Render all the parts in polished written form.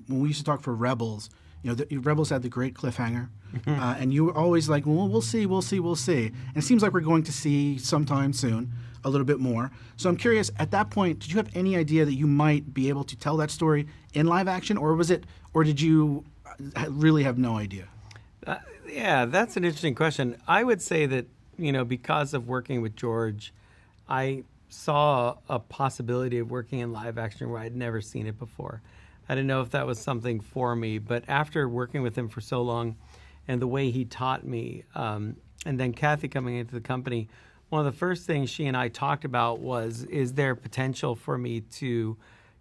when we used to talk for Rebels, the Rebels had the great cliffhanger, and you were always like, well, we'll see. And it seems like we're going to see sometime soon a little bit more. So I'm curious, at that point, did you have any idea that you might be able to tell that story in live action, or did you really have no idea? Yeah, that's an interesting question. I would say that, because of working with George, I saw a possibility of working in live action where I'd never seen it before. I didn't know if that was something for me, but after working with him for so long and the way he taught me, and then Kathy coming into the company, one of the first things she and I talked about was, is there potential for me to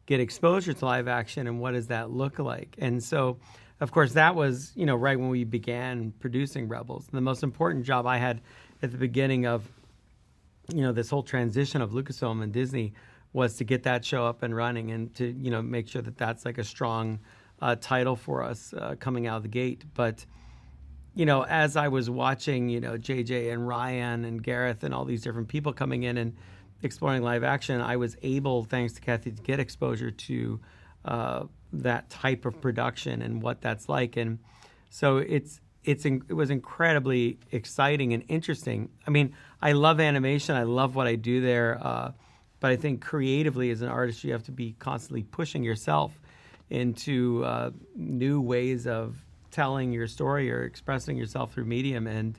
get exposure to live action, and what does that look like? And so, of course, that was, right when we began producing Rebels. The most important job I had at the beginning of, this whole transition of Lucasfilm and Disney was to get that show up and running, and to, make sure that that's like a strong title for us coming out of the gate. But, as I was watching, JJ and Ryan and Gareth and all these different people coming in and exploring live action, I was able, thanks to Kathy, to get exposure to that type of production and what that's like. And so it was incredibly exciting and interesting. I mean, I love animation. I love what I do there. But I think creatively as an artist, you have to be constantly pushing yourself into new ways of telling your story or expressing yourself through medium. And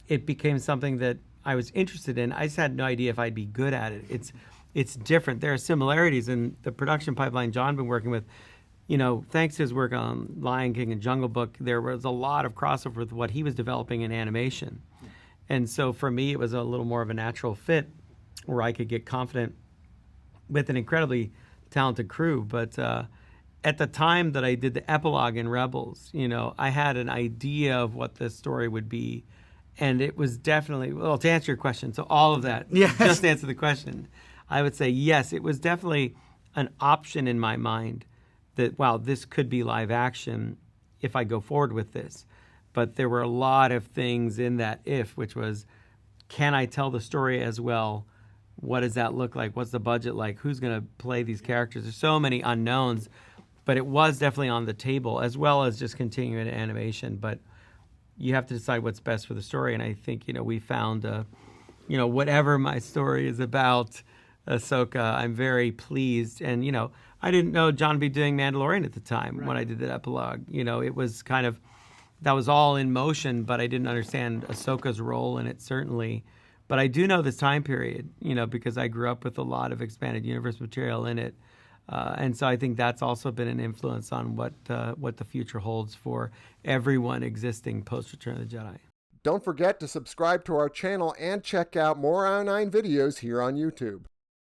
it became something that I was interested in. I just had no idea if I'd be good at it. It's different. There are similarities in the production pipeline John been working with. Thanks to his work on Lion King and Jungle Book, there was a lot of crossover with what he was developing in animation. And so for me, it was a little more of a natural fit where I could get confident with an incredibly talented crew. But at the time that I did the epilogue in Rebels, I had an idea of what the story would be. And it was definitely, well, to answer your question, so all of that, yes. Just to answer the question, I would say yes, it was definitely an option in my mind that, wow, this could be live action if I go forward with this. But there were a lot of things in that if, which was, can I tell the story as well? What does that look like? What's the budget like? Who's going to play these characters? There's so many unknowns, but it was definitely on the table, as well as just continuing animation. But you have to decide what's best for the story. And I think, we found, whatever my story is about, Ahsoka, I'm very pleased. And, I didn't know John would be doing Mandalorian at the time when I did that epilogue. It was kind of, that was all in motion, but I didn't understand Ahsoka's role in it, certainly. But I do know this time period, because I grew up with a lot of expanded universe material in it. And so I think that's also been an influence on what the future holds for everyone existing post-Return of the Jedi. Don't forget to subscribe to our channel and check out more i9 videos here on YouTube.